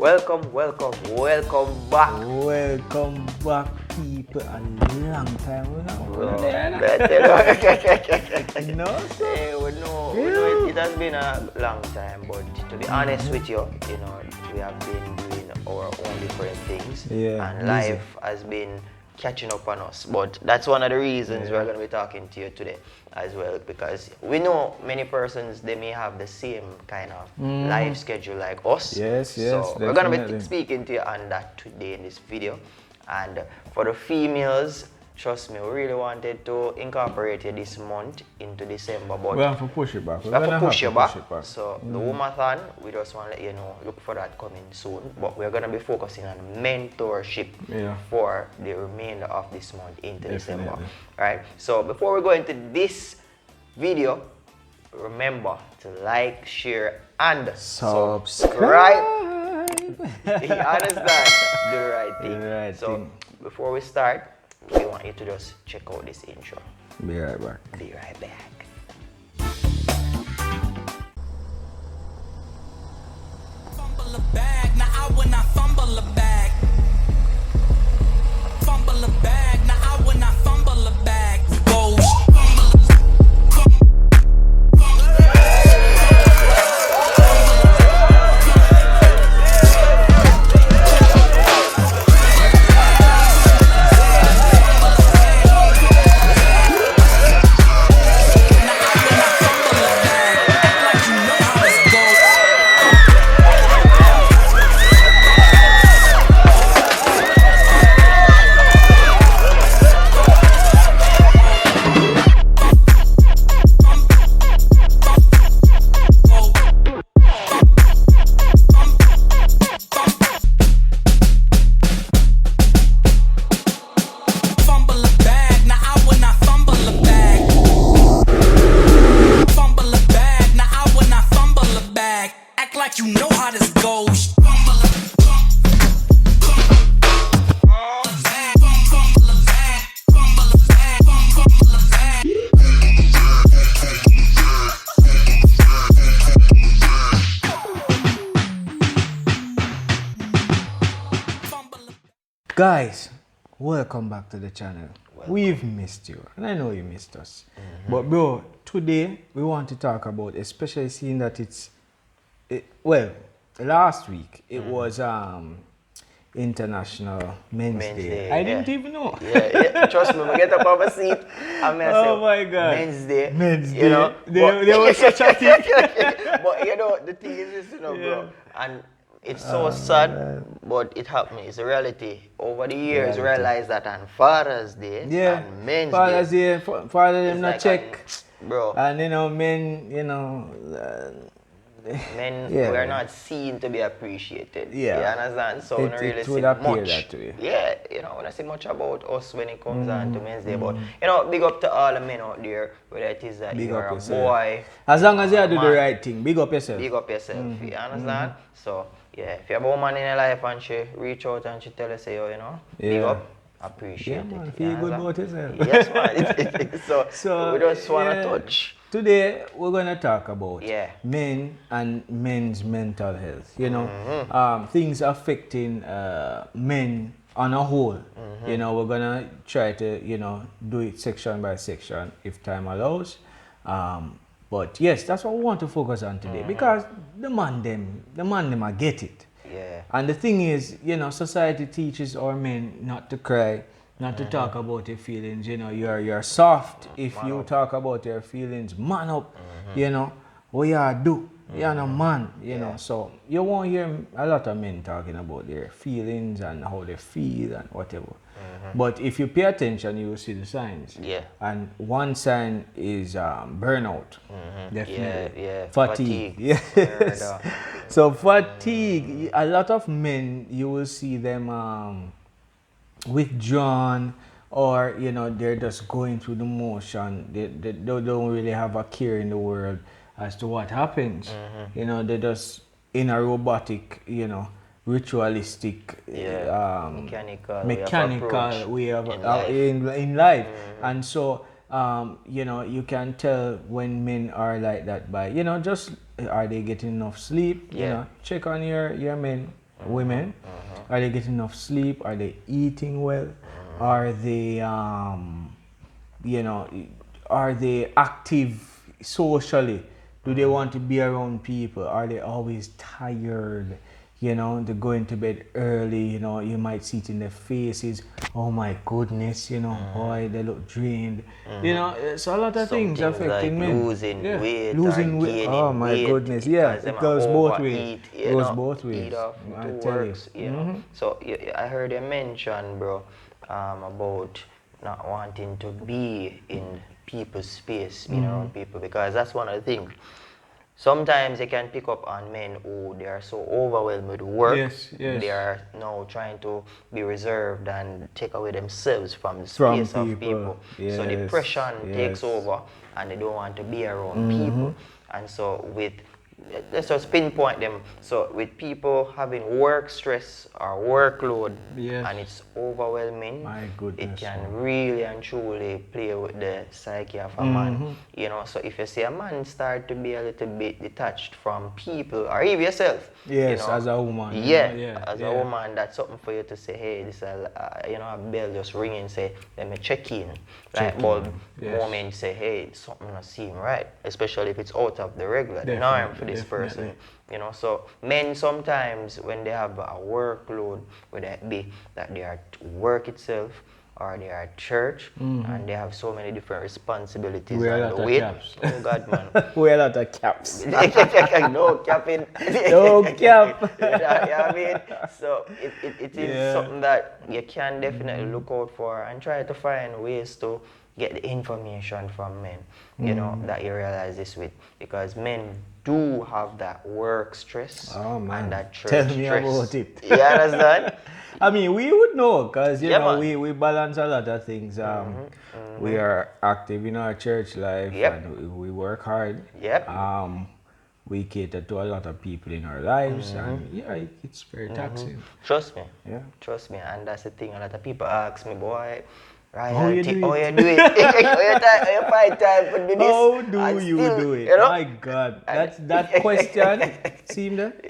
welcome back. Welcome back, people. A long time Bro, you know, so we know it has been a long time, but to be honest with you, we have been doing our own different things, and life has been catching up on us. But that's one of the reasons we're going to be talking to you today as well, because we know many persons, they may have the same kind of life schedule like us. Yes, so we're going to be speaking to you on that today in this video. And for the females, trust me, we really wanted to incorporate you this month into December, but we have to push it back. We have to push it back. So the womathon, we just want to let you know, look for that coming soon. But we're going to be focusing on mentorship for the remainder of this month into December. Alright, so before we go into this video, remember to like, share, and subscribe. You understand? Do the right thing. So before we start, we want you to just check out this intro. Be right back. Be right back. Fumble a bag, now I will not fumble a bag. Fumble a bag, now I will not fumble a bag. Goes. Guys, welcome back to the channel. We've missed you, and I know you missed us. But bro, today we want to talk about, especially seeing that last week it was International Men's Day. I didn't even know. Trust me, we get up off a seat and oh my God. Men's Day. You know, there was such a thing. But the thing is this, bro, and it's so sad, but it happened. It's a reality. Over the years, realize that on Father's Day and Men's Day, Father them not like check, bro. And men, men were not seen to be appreciated. You understand? So we don't really see much. We don't see much about us when it comes on to Men's Day. But big up to all the men out there, whether it is that you're a boy. As long as you do the right thing, big up yourself. Big up yourself. You understand? So if you have a woman in your life and she reach out and she tell you, say, big up, appreciate it. Feel good about yourself. Yes, man. So we just want to touch. Today we're going to talk about men and men's mental health. Things affecting men on a whole. We're going to try to do it section by section if time allows. But yes, that's what we want to focus on today, because the man them are get it. And the thing is, society teaches our men not to cry, not to talk about your feelings. You're soft if you talk about your feelings. Man up, what you do. You're a man, So you won't hear a lot of men talking about their feelings and how they feel and whatever. But if you pay attention, you will see the signs. And one sign is burnout. Definitely. Fatigue. Yes. So fatigue, a lot of men, you will see them withdrawn, or they're just going through the motion. They don't really have a care in the world as to what happens. They're just in a robotic, ritualistic, mechanical way of in life. And so you can tell when men are like that by just are they getting enough sleep. Check on your men, women? Are they getting enough sleep? Are they eating well? Are they, you know, are they active socially? Do they want to be around people? Are they always tired? You know, they're going to bed early, you know, you might see it in their faces. Oh my goodness, you know, boy, they look drained. You know, it's a lot of things affecting like men. losing weight, losing weight. Oh my goodness, yeah, it goes both ways. It goes both ways. Eat off I to tell works, you. know. So I heard you mention, bro, about not wanting to be in people's space, being around people, because that's one of the things. Sometimes they can pick up on men who they are so overwhelmed with work. Yes. They are now trying to be reserved and take away themselves from the space of people. Yes, so depression takes over and they don't want to be around people. And so let's just pinpoint them. So with people having work stress or workload and it's overwhelming, my goodness, it can really and truly play with the psyche of a man. You know, so if you see a man start to be a little bit detached from people or even yourself, yes, you know, as a woman, as a woman, that's something for you to say, hey, this you know, a bell just ringing, say, let me check in. Like bulb moment, say, hey, something not seem right, especially if it's out of the regular norm for this person. You know, so men sometimes when they have a workload, whether it be that they are at work itself or they are at church and they have so many different responsibilities and the weight. Oh God, man. Wear a lot of caps. No capping. No cap. You know what I mean? So it is something that you can definitely look out for and try to find ways to get the information from men, you know, that you realize this with, because men do have that work stress and that church Tell me stress. about it. You understand? I mean, we would know because, you know, we balance a lot of things. We are active in our church life and we work hard. We cater to a lot of people in our lives and it's very taxing. Trust me. Yeah. Trust me. And that's the thing. A lot of people ask me, boy, Ryan, how you do it? How you find time for do this? How do you do it? You know? My God, that question seemed that?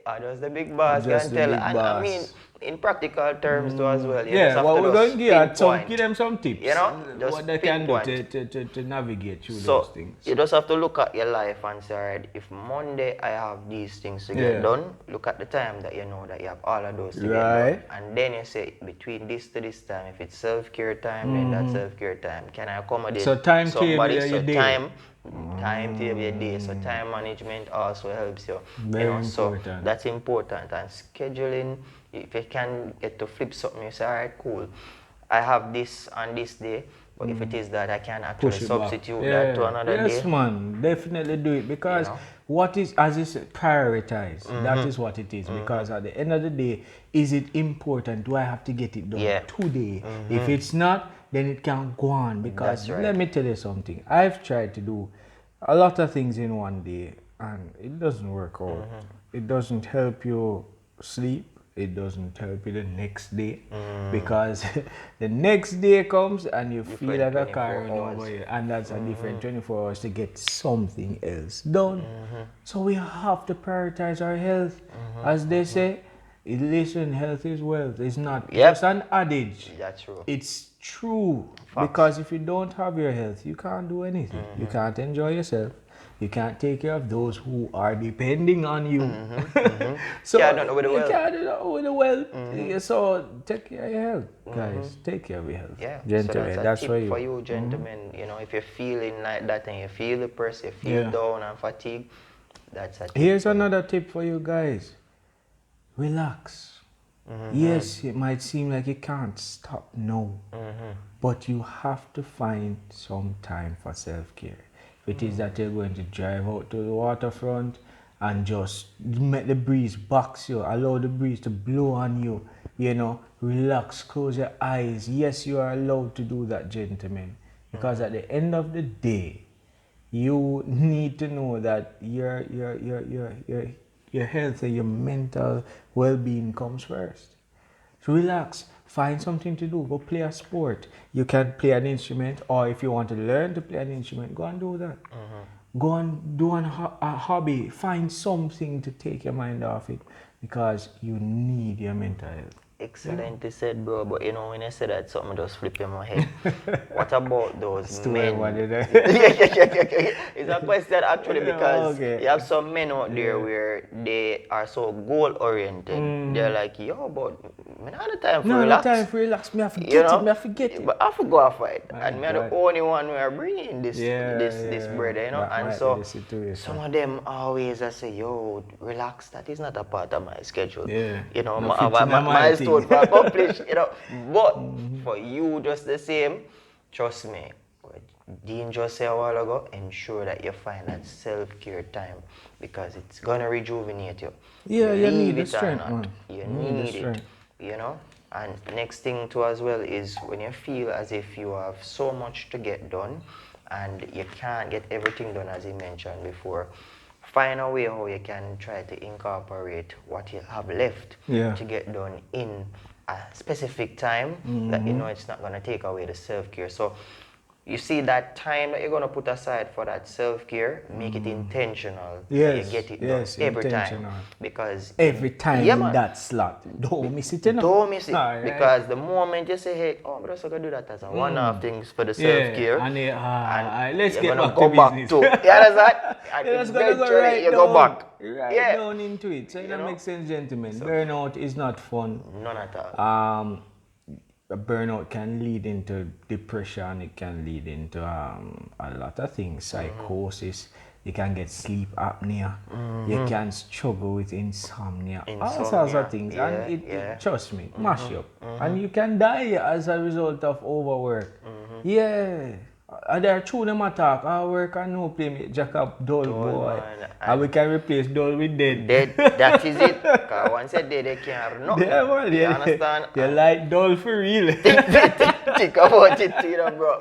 That was the big boss can tell. And I mean, in practical terms too as well. Well, we're going to give them some tips. You know, what they can do to navigate through those things. You just have to look at your life and say, alright, if Monday I have these things to get done, look at the time that you know that you have all of those to get done. And then you say, between this to this time, if it's self-care time, then that's self-care time. Can I accommodate somebody? Time table your day. So time management also helps you. Very important. So that's important. And scheduling, if you can get to flip something, you say, alright, cool. I have this on this day, but if it is that I can actually substitute that to another day. Yes, man, definitely do it, because what is, as you said, prioritize. That is what it is, because at the end of the day, is it important? Do I have to get it done today? If it's not, then it can't go on, because let me tell you something. I've tried to do a lot of things in one day and it doesn't work out. It doesn't help you sleep. It doesn't help you the next day, because the next day comes and you feel like a car running over you, and that's a different 24 hours to get something else done. So we have to prioritize our health. As they say, listen, health is wealth. It's not just an adage. That's true. It's true. Because if you don't have your health, you can't do anything. You can't enjoy yourself. You can't take care of those who are depending on you. So you can't do that with the wealth. So take care of your health, guys. Take care of your health. Gentlemen, so that's a tip for you, gentlemen. You know, if you're feeling like that and you feel depressed, you feel down and fatigued, that's a tip. Here's another tip for you guys. Relax. Yes, it might seem like you can't stop now, but you have to find some time for self-care. It is that you're going to drive out to the waterfront and just let the breeze box you, allow the breeze to blow on you, you know, relax, close your eyes. Yes, you are allowed to do that, gentlemen, because at the end of the day, you need to know that your health and your mental well-being comes first. So relax. Find something to do. Go play a sport. You can play an instrument, or if you want to learn to play an instrument, go and do that. Go and do a hobby. Find something to take your mind off it. because you need your mental health. Excellently said, bro. But you know, when I say that, something just flip in my head. What about those men? It's a question actually because you have some men out there where they are so goal oriented. They're like, yo, but I don't have the time for relax. No time for relax. Me have to get it. Me have to get it. But I have to go and fight. And me are the only one who are bringing this brother, you know. That and so some of them always say, yo, relax. That is not a part of my schedule. Yeah. You know, my milestone for accomplish, you know. But for you just the same, trust me, Dean just said a while ago, ensure that you find that self-care time because it's gonna rejuvenate you. Yeah, you need the strength, man. You need it, you know. And next thing too as well is when you feel as if you have so much to get done and you can't get everything done as you mentioned before, find a way how you can try to incorporate what you have left to get done in a specific time that you know it's not going to take away the self-care. So you see that time that you're going to put aside for that self-care, make it intentional. Yes, you get it done every time. Because every time in that slot. Don't miss it, you know? Don't miss it. Because the moment you say, hey, I'm just going to do that as a one-off things for the self-care. And let's get back to business. You understand? And let's go right you down, go back. Right down into it. So that makes sense, gentlemen. So, burnout is not fun. None at all. A burnout can lead into depression, it can lead into a lot of things, psychosis, you can get sleep apnea, you can struggle with insomnia, all sorts of things, and it trust me, mash you up, and you can die as a result of overwork. There are two them attack, our work and no play me, Jacob dull boy. And we can replace dull with dead. Dead, that is it. Because once you're dead, they can't know. Yeah, man, you understand? You like dull for real. Think about it, you know, bro.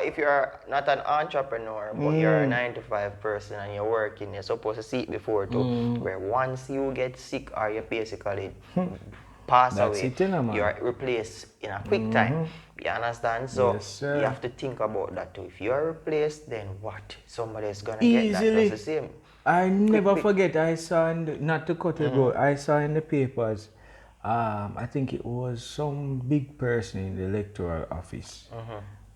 If you're not an entrepreneur, but you're a 9-to-5 person and you're working, you're supposed to see it before too, where once you get sick or you basically pass away, you're replaced in a quick time. You understand? So you have to think about that too. If you are replaced, then what? Somebody is gonna get that. That's the same. I never forget. I saw not to cut it, bro. I saw in the papers. I think it was some big person in the electoral office,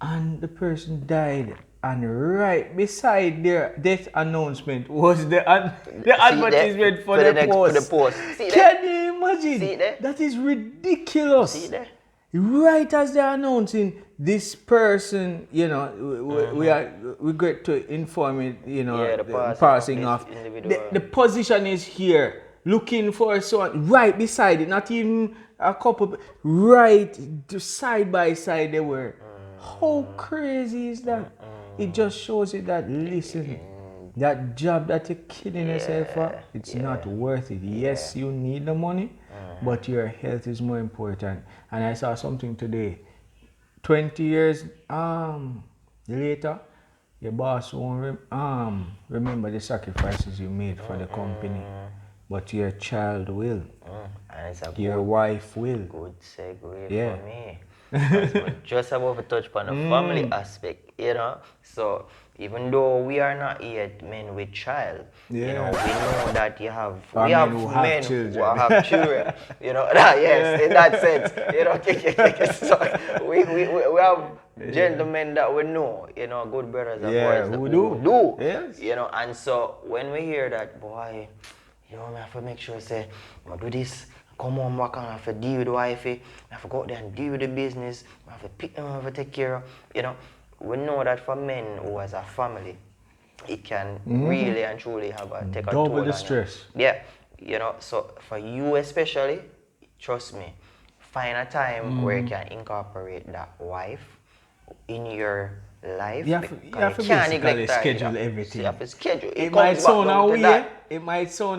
and the person died. And right beside their death announcement was the advertisement for the post. Can you imagine? That is ridiculous. See there? Right as they're announcing this person, you know, we get to inform it, you know, the passing of the position is here, looking for someone right beside it, not even a couple, right side by side they were. How crazy is that? It just shows you that, listen, that job that you're kidding yourself for, it's not worth it. Yes, you need the money, but your health is more important. And I saw something today. 20 years later, your boss won't remember the sacrifices you made for the company, but your child will. And it's your wife will. Good segue for me. Just about to touch upon the family aspect, you know. So even though we are not yet men with child, you know, we know that we have men who have children, you know. Yes, in that sense, you know. So we have gentlemen that we know, you know, good brothers and boys who do. Yes. You know, and so when we hear that, boy, you know, I have to make sure say, I do this. Come home, work on, I have to deal with the wifey, I have to go out there and deal with the business, I have to pick them, I have to take care of, you know. We know that for men who has a family, it can really and truly take a toll double the on stress. You. Yeah, you know, so for you especially, trust me, find a time where you can incorporate that wife in your life. You have to basically schedule everything. You have to schedule. It might sound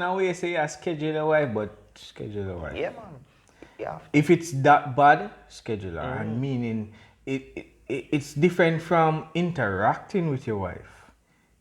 a way, say you schedule a wife, but schedule a wife. Yeah, man. Yeah. If it's that bad, schedule her. And meaning it's different from interacting with your wife.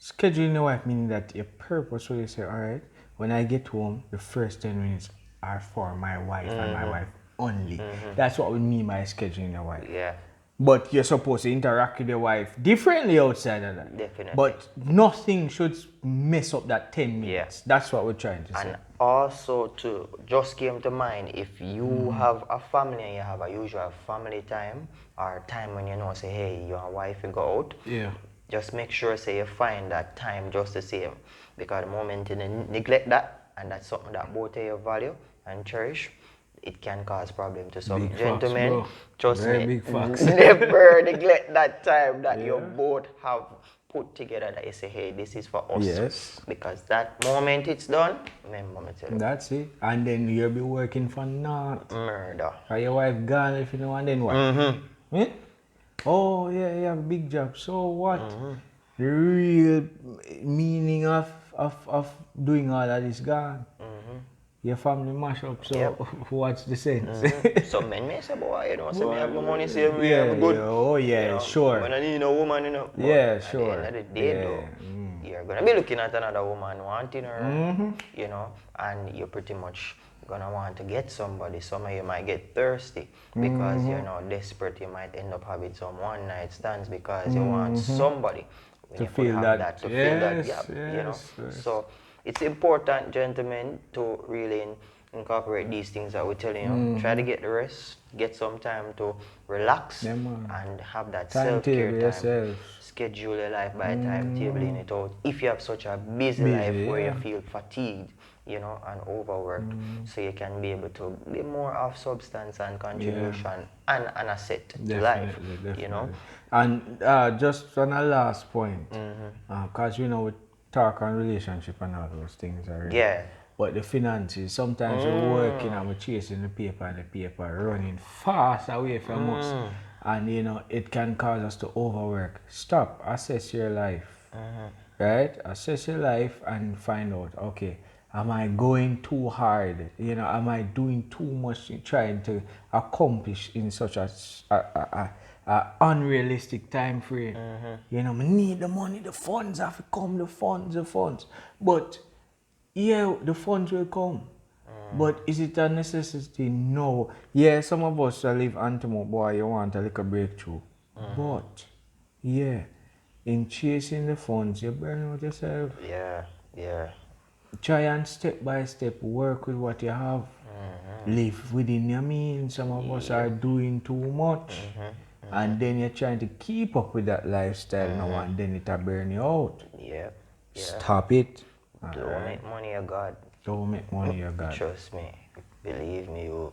Scheduling your wife meaning that your purpose will say, all right, when I get home, the first 10 minutes are for my wife and my wife only. That's what we mean by scheduling your wife. Yeah. But you're supposed to interact with your wife differently outside of that. Definitely. But nothing should mess up that 10 minutes. Yeah. That's what we're trying to say. And also, to just came to mind, if you have a family and you have a usual family time or time when you know, say, hey, your wife will go out. Yeah. Just make sure, say, you find that time just the same. Because the moment you neglect that, and that's something that both of you value and cherish, it can cause problem to some Big gentlemen. facts, Trust very me, big facts. never neglect that time that you Yeah. both have put together, that you say, hey, this is for us. Yes. Because that moment it's done, remember me tell you. That's it. And then you'll be working for naught. Murder. Or your wife gone if you know, and then what? Eh? Oh, yeah, you have a big job. So what? The real meaning of doing all of this gone. Your family mash up, so Yep. what's the sense? Some men may say, boy, you know, so me have my money, say me Yeah, I'm good. yeah, oh yeah, You know, sure. when I need a woman, you know. But Yeah, sure. at the end of the day, Yeah. though, you're gonna be looking at another woman wanting her, you know, and you're pretty much gonna want to get somebody. Some of you might get thirsty because you're not desperate. You might end up having some one night stands because you want somebody. When To you could feel have that. to feel that Yes, gap, you know. yes, yes. So it's important, gentlemen, to really incorporate these things that we're telling you. Try to get the rest, get some time to relax, Yeah, man. and have that Timetable self-care time. yourself. Schedule your life by timetabling it out. If you have such a busy life where you feel fatigued, you know, and overworked, so you can be able to be more of substance and contribution and an asset to life, you know. And just on a last point, because you know we talk on relationship and all those things already. Yeah. But the finances, sometimes we're working and we're chasing the paper and the paper running fast away from us. And you know, it can cause us to overwork. Stop, assess your life. Right? Assess your life and find out, okay, am I going too hard? You know, am I doing too much in trying to accomplish in such a unrealistic time frame? You know, I need the money, the funds have to come, the funds. But yeah, the funds will come. But is it a necessity? No. Yeah, some of us live Antimo, boy, you want a little breakthrough. But yeah, in chasing the funds, you burn out yourself. Yeah, yeah. Try and step by step work with what you have. Live within your means. Some of us are doing too much. And then you're trying to keep up with that lifestyle now, and then it'll burn you out. Yeah. Stop it. Don't make money a god. Don't make money your God. Trust me, believe me, you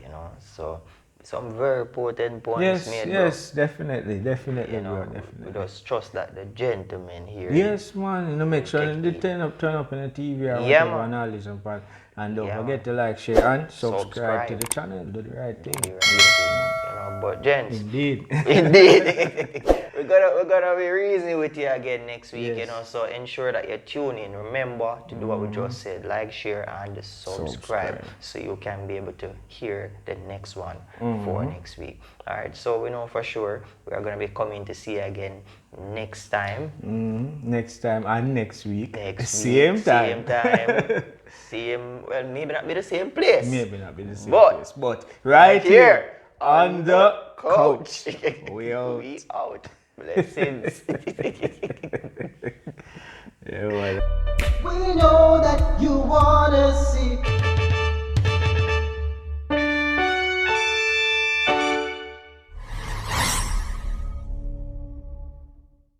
know. So some very potent points made, bro. Yes, definitely, You know, bro, we definitely. just trust that the gentleman here. Yes, man. You know, make sure take you it. turn up in the TV or Yeah, whatever man. and all this and part. And don't Yeah, forget to like, share, and subscribe Subscribe. to the channel. Do the right thing. You know, but gents, Indeed. indeed, we're gonna be easy with you again next week. Yes. You know, so ensure that you tune in. Remember to do what we just said: like, share, and subscribe, so you can be able to hear the next one for next week. All right. So we know for sure we are gonna be coming to see you again next time. Next time and next week. Same Same time. Same. Well, maybe not be the same place. Maybe not be the same But place. But right here on the couch. We out. We out. Blessings. Yeah, well.